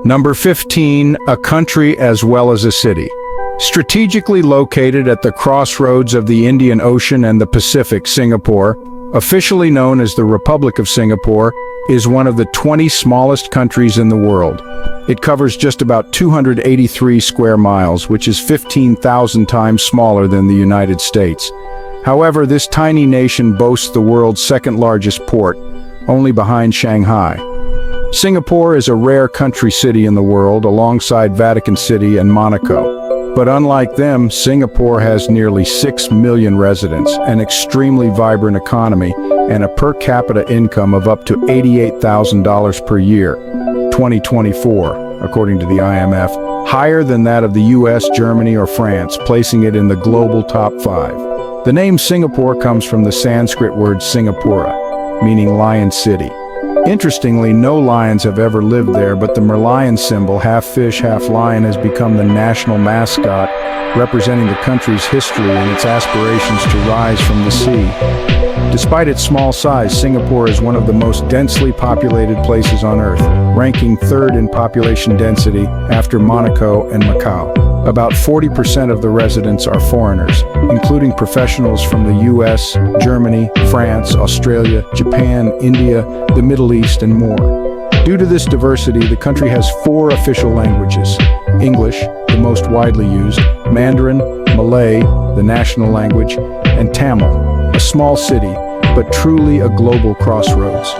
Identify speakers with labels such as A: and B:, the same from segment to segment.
A: Number 15, a country as well as a city. Strategically located at the crossroads of the Indian Ocean and the Pacific, Singapore, officially known as the Republic of Singapore, is one of the 20 smallest countries in the world. It covers just about 283 square miles, which is 15,000 times smaller than the United States. However, this tiny nation boasts the world's second largest port, only behind Shanghai. Singapore is a rare country city in the world, alongside Vatican City and Monaco. But unlike them, Singapore has nearly 6 million residents, an extremely vibrant economy, and a per capita income of up to $88,000 per year, 2024, according to the IMF, higher than that of the US, Germany, or France, placing it in the global top 5. The name Singapore comes from the Sanskrit word Singapura, meaning lion city. Interestingly, no lions have ever lived there, but the merlion symbol, half fish, half lion, has become the national mascot, representing the country's history and its aspirations to rise from the sea. Despite its small size, Singapore is one of the most densely populated places on Earth, ranking third in population density after Monaco and Macau. About 40% of the residents are foreigners, including professionals from the US, Germany, France, Australia, Japan, India, the Middle East, and more. Due to this diversity, the country has 4 official languages: English, the most widely used, Mandarin, Malay, the national language, and Tamil, a small city, but truly a global crossroads.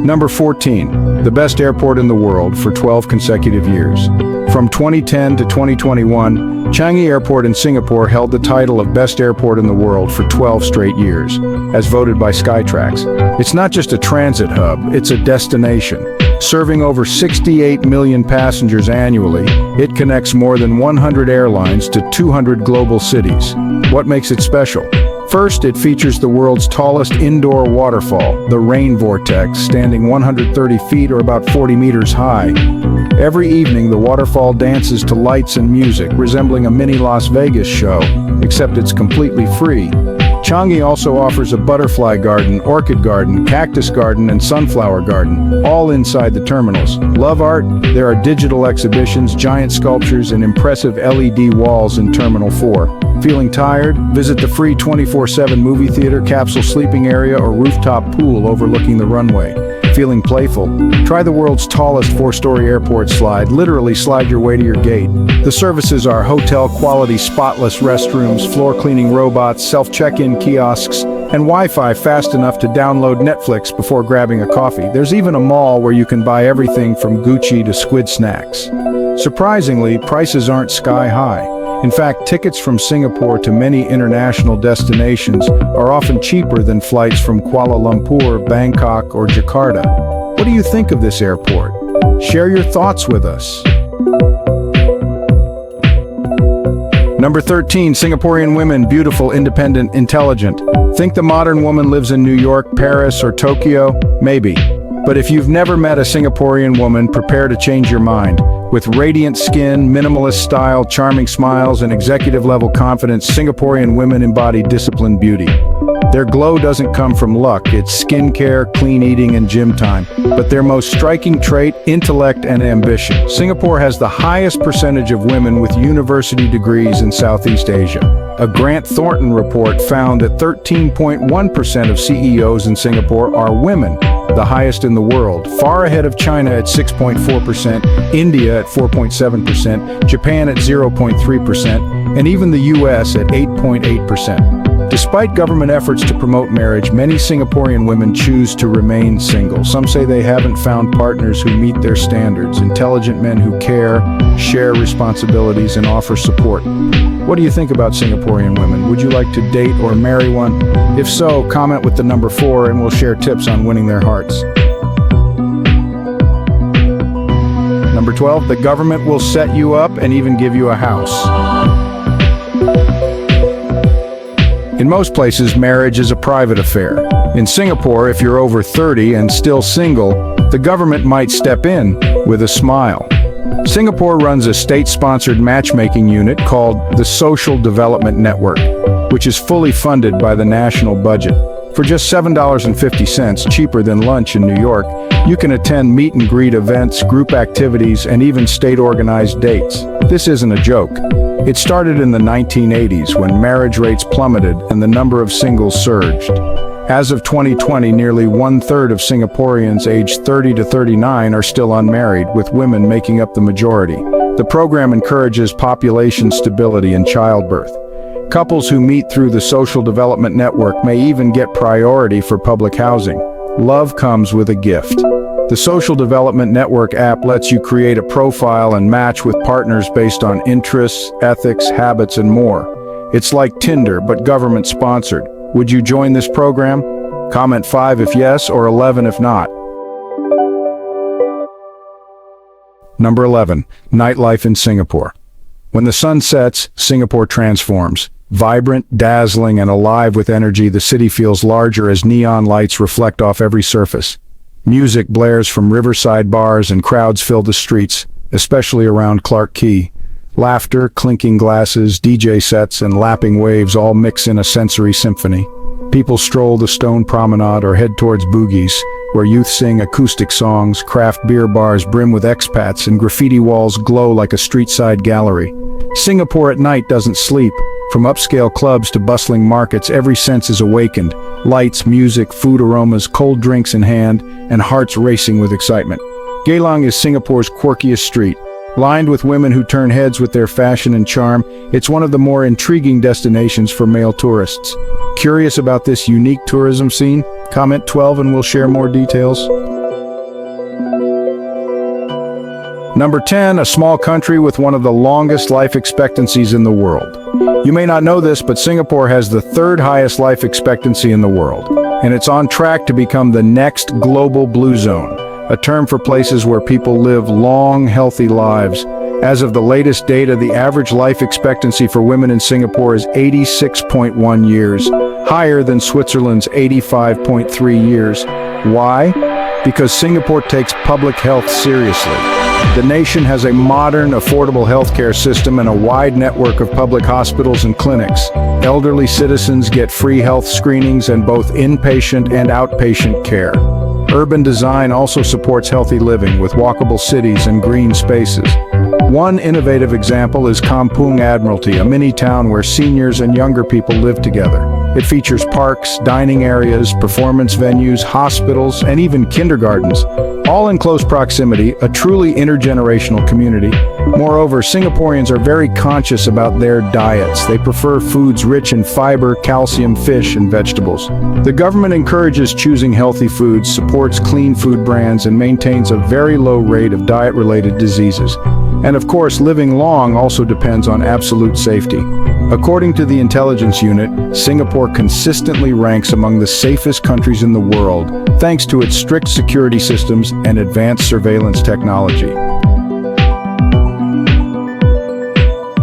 A: Number 14, the best airport in the world for 12 consecutive years. From 2010 to 2021, Changi Airport in Singapore held the title of Best Airport in the World for 12 straight years, as voted by Skytrax. It's not just a transit hub, it's a destination. Serving over 68 million passengers annually, it connects more than 100 airlines to 200 global cities. What makes it special? First, it features the world's tallest indoor waterfall, the Rain Vortex, standing 130 feet or about 40 meters high. Every evening, the waterfall dances to lights and music, resembling a mini Las Vegas show, except it's completely free. Changi also offers a butterfly garden, orchid garden, cactus garden, and sunflower garden, all inside the terminals. Love art? There are digital exhibitions, giant sculptures, and impressive LED walls in Terminal 4. Feeling tired? Visit the free 24/7 movie theater, capsule sleeping area, or rooftop pool overlooking the runway. Feeling playful? Try the world's tallest 4-story airport slide. Literally slide your way to your gate. The services are hotel-quality spotless restrooms, floor-cleaning robots, self-check-in kiosks, and Wi-Fi fast enough to download Netflix before grabbing a coffee. There's even a mall where you can buy everything from Gucci to squid snacks. Surprisingly, prices aren't sky-high. In fact, tickets from Singapore to many international destinations are often cheaper than flights from Kuala Lumpur, Bangkok, or Jakarta. What do you think of this airport? Share your thoughts with us. Number 13, Singaporean women, beautiful, independent, intelligent. Think the modern woman lives in New York, Paris, or Tokyo? Maybe. But if you've never met a Singaporean woman, prepare to change your mind. With radiant skin, minimalist style, charming smiles, and executive-level confidence, Singaporean women embody disciplined beauty. Their glow doesn't come from luck, it's skincare, clean eating, and gym time. But their most striking trait, intellect and ambition. Singapore has the highest percentage of women with university degrees in Southeast Asia. A Grant Thornton report found that 13.1% of CEOs in Singapore are women, the highest in the world, far ahead of China at 6.4%, India at 4.7%, Japan at 0.3%, and even the US at 8.8%. Despite government efforts to promote marriage, many Singaporean women choose to remain single. Some say they haven't found partners who meet their standards, intelligent men who care, share responsibilities, and offer support. What do you think about Singaporean women? Would you like to date or marry one? If so, comment with the number 4 and we'll share tips on winning their hearts. Number 12, the government will set you up and even give you a house. In most places, marriage is a private affair. In Singapore, if you're over 30 and still single, the government might step in with a smile. Singapore runs a state-sponsored matchmaking unit called the Social Development Network, which is fully funded by the national budget. For just $7.50, cheaper than lunch in New York, you can attend meet and greet events, group activities, and even state-organized dates. This isn't a joke. It started in the 1980s when marriage rates plummeted and the number of singles surged. As of 2020, nearly one-third of Singaporeans aged 30 to 39 are still unmarried, with women making up the majority. The program encourages population stability and childbirth. Couples who meet through the Social Development Network may even get priority for public housing. Love comes with a gift. The Social Development Network app lets you create a profile and match with partners based on interests, ethics, habits, and more. It's like Tinder, but government-sponsored. Would you join this program? Comment 5 if yes, or 11 if not. Number 11. Nightlife in Singapore. When the sun sets, Singapore transforms. Vibrant, dazzling, and alive with energy, the city feels larger as neon lights reflect off every surface. Music blares from riverside bars and crowds fill the streets, especially around Clarke Quay. Laughter, clinking glasses, DJ sets, and lapping waves all mix in a sensory symphony. People stroll the stone promenade or head towards boogies, where youth sing acoustic songs, craft beer bars brim with expats, and graffiti walls glow like a street-side gallery. Singapore at night doesn't sleep. From upscale clubs to bustling markets, every sense is awakened. Lights, music, food aromas, cold drinks in hand, and hearts racing with excitement. Geylang is Singapore's quirkiest street. Lined with women who turn heads with their fashion and charm, it's one of the more intriguing destinations for male tourists. Curious about this unique tourism scene? Comment 12 and we'll share more details. Number 10, a small country with one of the longest life expectancies in the world. You may not know this, but Singapore has the third highest life expectancy in the world, and it's on track to become the next global blue zone, a term for places where people live long, healthy lives. As of the latest data, the average life expectancy for women in Singapore is 86.1 years, higher than Switzerland's 85.3 years. Why? Because Singapore takes public health seriously. The nation has a modern, affordable healthcare system and a wide network of public hospitals and clinics. Elderly citizens get free health screenings and both inpatient and outpatient care. Urban design also supports healthy living with walkable cities and green spaces. One innovative example is Kampung Admiralty, a mini-town where seniors and younger people live together. It features parks, dining areas, performance venues, hospitals, and even kindergartens, all in close proximity, a truly intergenerational community. Moreover, Singaporeans are very conscious about their diets. They prefer foods rich in fiber, calcium, fish, and vegetables. The government encourages choosing healthy foods, supports clean food brands, and maintains a very low rate of diet-related diseases. And of course, living long also depends on absolute safety. According to the intelligence unit, Singapore consistently ranks among the safest countries in the world, thanks to its strict security systems and advanced surveillance technology.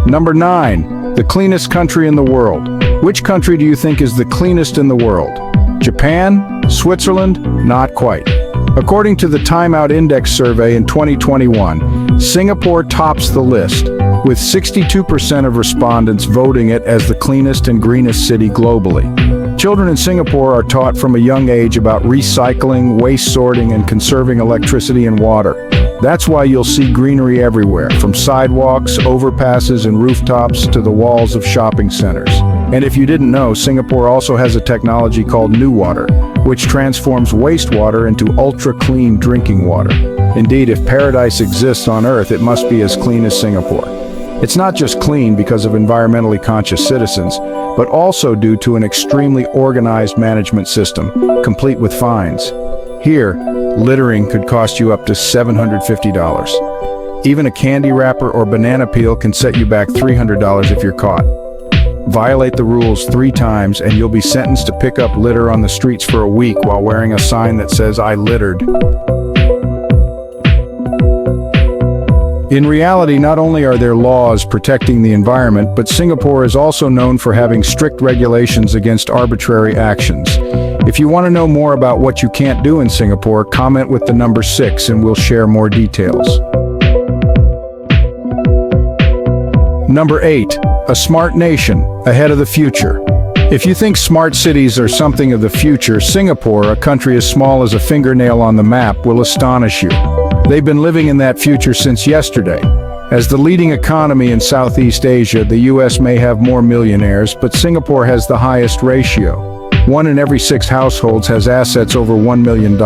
A: Number 9, the cleanest country in the world. Which country do you think is the cleanest in the world? Japan? Switzerland? Not quite. According to the Time Out Index survey in 2021, Singapore tops the list, with 62% of respondents voting it as the cleanest and greenest city globally. Children in Singapore are taught from a young age about recycling, waste sorting, and conserving electricity and water. That's why you'll see greenery everywhere, from sidewalks, overpasses, and rooftops to the walls of shopping centers. And if you didn't know, Singapore also has a technology called New Water, which transforms wastewater into ultra-clean drinking water. Indeed, if paradise exists on Earth, it must be as clean as Singapore. It's not just clean because of environmentally conscious citizens, but also due to an extremely organized management system, complete with fines. Here, littering could cost you up to $750. Even a candy wrapper or banana peel can set you back $300 if you're caught. Violate the rules 3 times and you'll be sentenced to pick up litter on the streets for a week while wearing a sign that says, "I littered." In reality, not only are there laws protecting the environment, but Singapore is also known for having strict regulations against arbitrary actions. If you want to know more about what you can't do in Singapore, comment with the number 6 and we'll share more details. Number 8, a smart nation, ahead of the future. If you think smart cities are something of the future, Singapore, a country as small as a fingernail on the map, will astonish you. They've been living in that future since yesterday. As the leading economy in Southeast Asia, the US may have more millionaires, but Singapore has the highest ratio. 1 in every 6 households has assets over $1 million.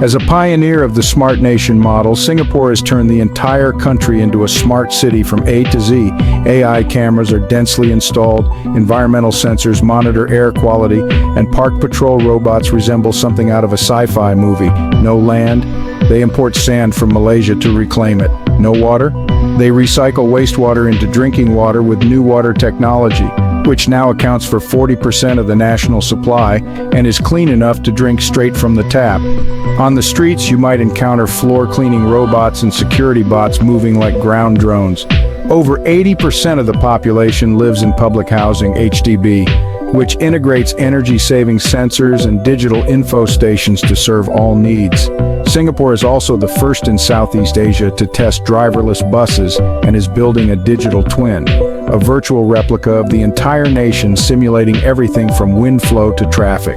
A: As a pioneer of the smart nation model, Singapore has turned the entire country into a smart city from A to Z. AI cameras are densely installed, environmental sensors monitor air quality, and park patrol robots resemble something out of a sci-fi movie. No land, they import sand from Malaysia to reclaim it. No water, they recycle wastewater into drinking water with new water technology, which now accounts for 40% of the national supply and is clean enough to drink straight from the tap. On the streets, you might encounter floor-cleaning robots and security bots moving like ground drones. Over 80% of the population lives in public housing, HDB, which integrates energy-saving sensors and digital info stations to serve all needs. Singapore is also the first in Southeast Asia to test driverless buses and is building a digital twin, a virtual replica of the entire nation simulating everything from wind flow to traffic.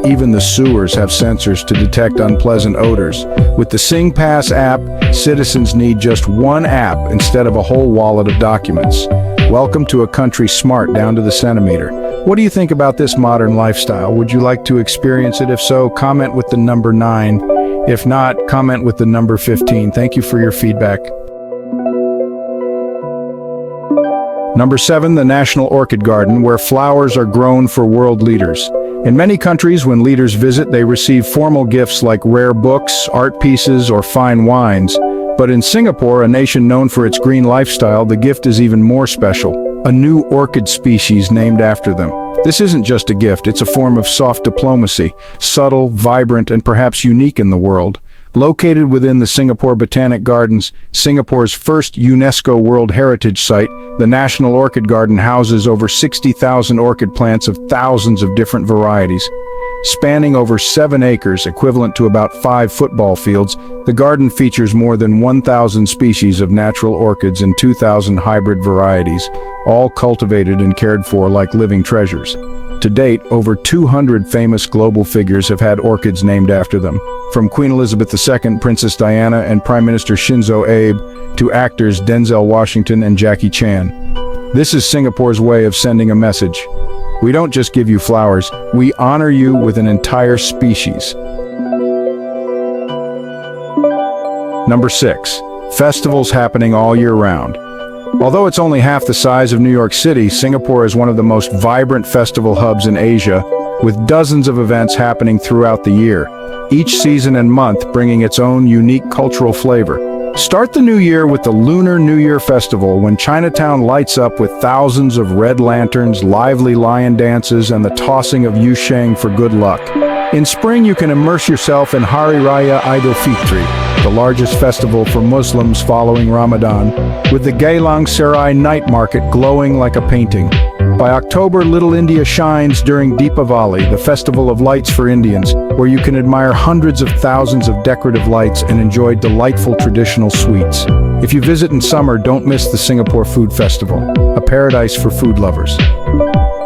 A: Even the sewers have sensors to detect unpleasant odors. With the SingPass app, citizens need just one app instead of a whole wallet of documents. Welcome to a country smart down to the centimeter. What do you think about this modern lifestyle? Would you like to experience it? If so, comment with the number 9. If not, comment with the number 15. Thank you for your feedback. Number 7, the National Orchid Garden, where flowers are grown for world leaders. In many countries, when leaders visit, they receive formal gifts like rare books, art pieces, or fine wines. But in Singapore, a nation known for its green lifestyle, the gift is even more special. A new orchid species named after them. This isn't just a gift, it's a form of soft diplomacy, subtle, vibrant, and perhaps unique in the world. Located within the Singapore Botanic Gardens, Singapore's first UNESCO World Heritage Site, the National Orchid Garden houses over 60,000 orchid plants of thousands of different varieties. Spanning over 7 acres, equivalent to about 5 football fields, the garden features more than 1,000 species of natural orchids and 2,000 hybrid varieties, all cultivated and cared for like living treasures. To date, over 200 famous global figures have had orchids named after them, from Queen Elizabeth II, Princess Diana, and Prime Minister Shinzo Abe, to actors Denzel Washington and Jackie Chan. This is Singapore's way of sending a message. We don't just give you flowers, we honor you with an entire species. Number 6. Festivals happening all year round. Although it's only half the size of New York City, Singapore is one of the most vibrant festival hubs in Asia, with dozens of events happening throughout the year, each season and month bringing its own unique cultural flavor. Start the new year with the Lunar New Year Festival, when Chinatown lights up with thousands of red lanterns, lively lion dances, and the tossing of yusheng for good luck. In spring, you can immerse yourself in Hari Raya Idul Fitri, the largest festival for Muslims following Ramadan, with the Geylang Serai night market glowing like a painting. By October, Little India shines during Deepavali, the festival of lights for Indians, where you can admire hundreds of thousands of decorative lights and enjoy delightful traditional sweets. If you visit in summer, don't miss the Singapore Food Festival, a paradise for food lovers.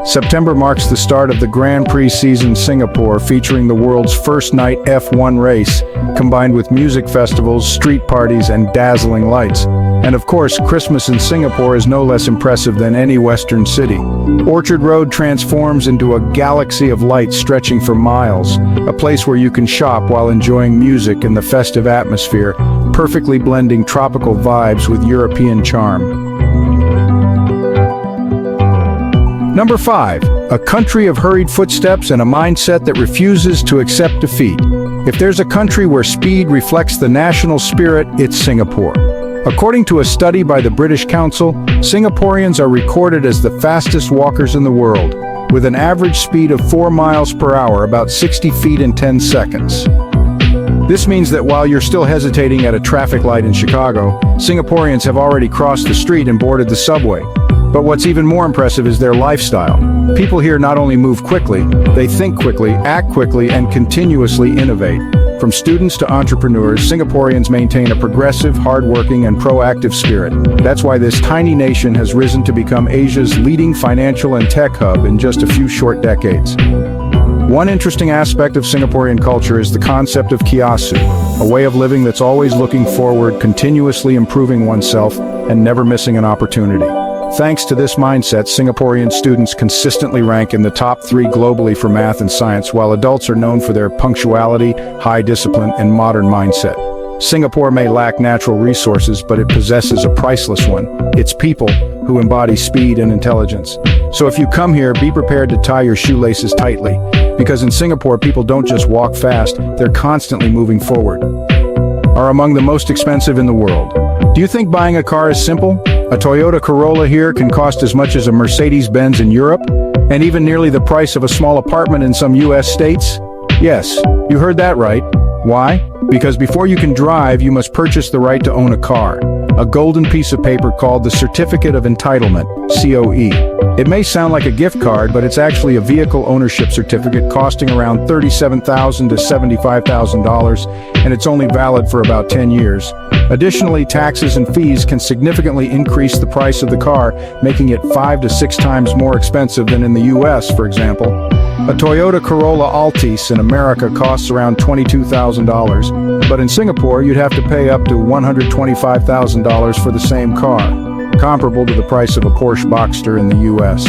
A: September marks the start of the Grand Prix season Singapore, featuring the world's first night F1 race, combined with music festivals, street parties, and dazzling lights. And of course, Christmas in Singapore is no less impressive than any Western city. Orchard Road transforms into a galaxy of lights stretching for miles, a place where you can shop while enjoying music and the festive atmosphere, perfectly blending tropical vibes with European charm. Number 5. A country of hurried footsteps and a mindset that refuses to accept defeat. If there's a country where speed reflects the national spirit, it's Singapore. According to a study by the British Council, Singaporeans are recorded as the fastest walkers in the world, with an average speed of 4 miles per hour, about 60 feet in 10 seconds. This means that while you're still hesitating at a traffic light in Chicago, Singaporeans have already crossed the street and boarded the subway. But what's even more impressive is their lifestyle. People here not only move quickly, they think quickly, act quickly, and continuously innovate. From students to entrepreneurs, Singaporeans maintain a progressive, hardworking, and proactive spirit. That's why this tiny nation has risen to become Asia's leading financial and tech hub in just a few short decades. One interesting aspect of Singaporean culture is the concept of kiasu, a way of living that's always looking forward, continuously improving oneself, and never missing an opportunity. Thanks to this mindset, Singaporean students consistently rank in the top 3 globally for math and science, while adults are known for their punctuality, high discipline, and modern mindset. Singapore may lack natural resources, but it possesses a priceless one: its people, who embody speed and intelligence. So if you come here, be prepared to tie your shoelaces tightly, because in Singapore, people don't just walk fast, they're constantly moving forward. Are among the most expensive in the world. Do you think buying a car is simple? A Toyota Corolla here can cost as much as a Mercedes-Benz in Europe, and even nearly the price of a small apartment in some US states? Yes, you heard that right. Why? Because before you can drive, you must purchase the right to own a car, a golden piece of paper called the Certificate of Entitlement, COE. It may sound like a gift card, but it's actually a vehicle ownership certificate costing around $37,000 to $75,000, and it's only valid for about 10 years. Additionally, taxes and fees can significantly increase the price of the car, making it 5 to 6 times more expensive than in the US, for example. A Toyota Corolla Altis in America costs around $22,000, but in Singapore you'd have to pay up to $125,000 for the same car, comparable to the price of a Porsche Boxster in the US.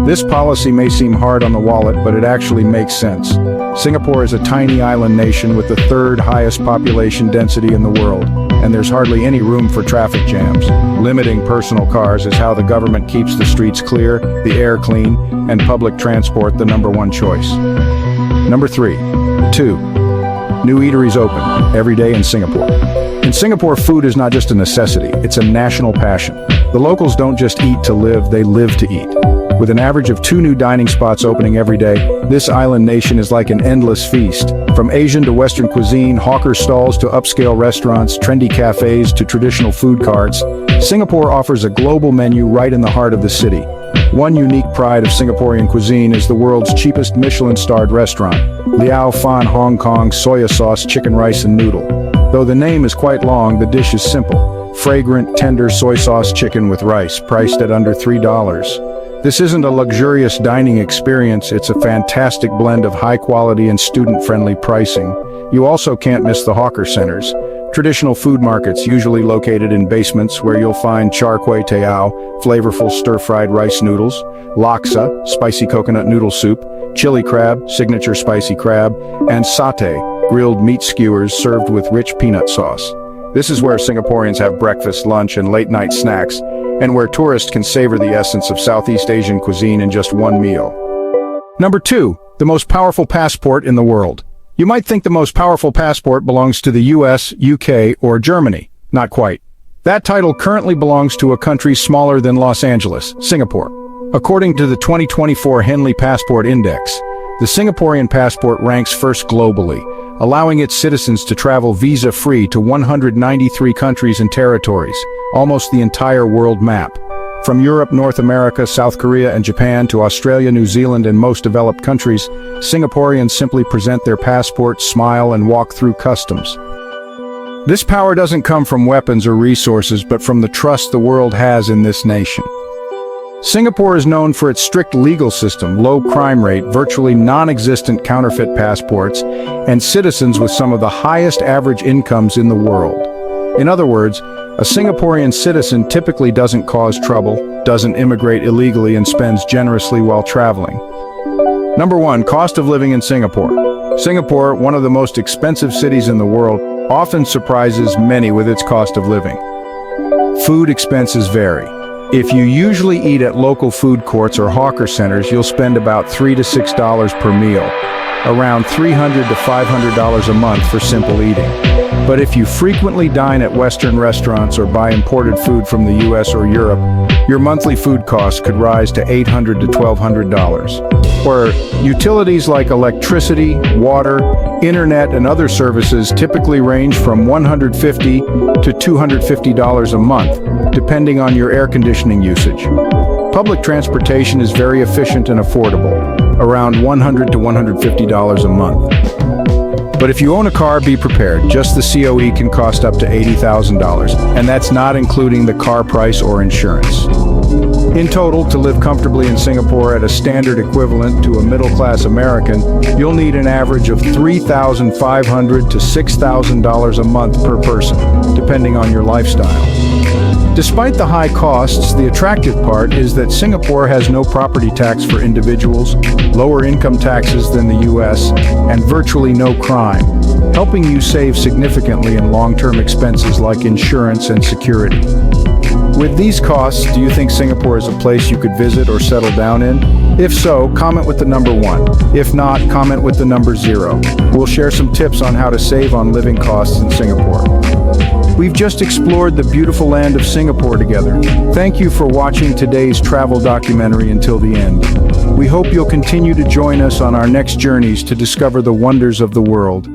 A: This policy may seem hard on the wallet, but it actually makes sense. Singapore is a tiny island nation with the 3rd highest population density in the world, and there's hardly any room for traffic jams. Limiting personal cars is how the government keeps the streets clear, the air clean, and public transport the #1 choice. Number 3. 2. New eateries open every day in Singapore. In Singapore, food is not just a necessity, it's a national passion. The locals don't just eat to live, they live to eat. With an average of 2 new dining spots opening every day, this island nation is like an endless feast. From Asian to Western cuisine, hawker stalls to upscale restaurants, trendy cafes to traditional food carts, Singapore offers a global menu right in the heart of the city. One unique pride of Singaporean cuisine is the world's cheapest Michelin-starred restaurant, Liao Fan Hong Kong soya sauce, chicken rice and noodle. Though the name is quite long, the dish is simple. Fragrant, tender soy sauce chicken with rice, priced at under $3. This isn't a luxurious dining experience, it's a fantastic blend of high quality and student-friendly pricing. You also can't miss the hawker centers, traditional food markets usually located in basements where you'll find char kway teow, flavorful stir-fried rice noodles, laksa, spicy coconut noodle soup, chili crab, signature spicy crab, and satay, grilled meat skewers served with rich peanut sauce. This is where Singaporeans have breakfast, lunch, and late-night snacks, and where tourists can savor the essence of Southeast Asian cuisine in just one meal. Number 2, the most powerful passport in the world. You might think the most powerful passport belongs to the US, UK, or Germany. Not quite. That title currently belongs to a country smaller than Los Angeles, Singapore. According to the 2024 Henley Passport Index, the Singaporean passport ranks first globally, allowing its citizens to travel visa-free to 193 countries and territories, almost the entire world map. From Europe, North America, South Korea, and Japan to Australia, New Zealand, and most developed countries, Singaporeans simply present their passport, smile, and walk through customs. This power doesn't come from weapons or resources, but from the trust the world has in this nation. Singapore is known for its strict legal system, low crime rate, virtually non-existent counterfeit passports, and citizens with some of the highest average incomes in the world. In other words, a Singaporean citizen typically doesn't cause trouble, doesn't immigrate illegally, and spends generously while traveling. Number 1, cost of living in Singapore. Singapore, one of the most expensive cities in the world, often surprises many with its cost of living. Food expenses vary. If you usually eat at local food courts or hawker centers, you'll spend about $3 to $6 per meal, around $300 to $500 a month for simple eating. But if you frequently dine at Western restaurants or buy imported food from the US or Europe, your monthly food costs could rise to $800 to $1,200. Where utilities like electricity, water, internet, and other services typically range from $150 to $250 a month, depending on your air conditioning usage. Public transportation is very efficient and affordable, around $100 to $150 a month. But if you own a car, be prepared. Just the COE can cost up to $80,000, and that's not including the car price or insurance. In total, to live comfortably in Singapore at a standard equivalent to a middle-class American, you'll need an average of $3,500 to $6,000 a month per person, depending on your lifestyle. Despite the high costs, the attractive part is that Singapore has no property tax for individuals, lower income taxes than the US, and virtually no crime, helping you save significantly in long-term expenses like insurance and security. With these costs, do you think Singapore is a place you could visit or settle down in? If so, comment with the number 1. If not, comment with the number 0. We'll share some tips on how to save on living costs in Singapore. We've just explored the beautiful land of Singapore together. Thank you for watching today's travel documentary until the end. We hope you'll continue to join us on our next journeys to discover the wonders of the world.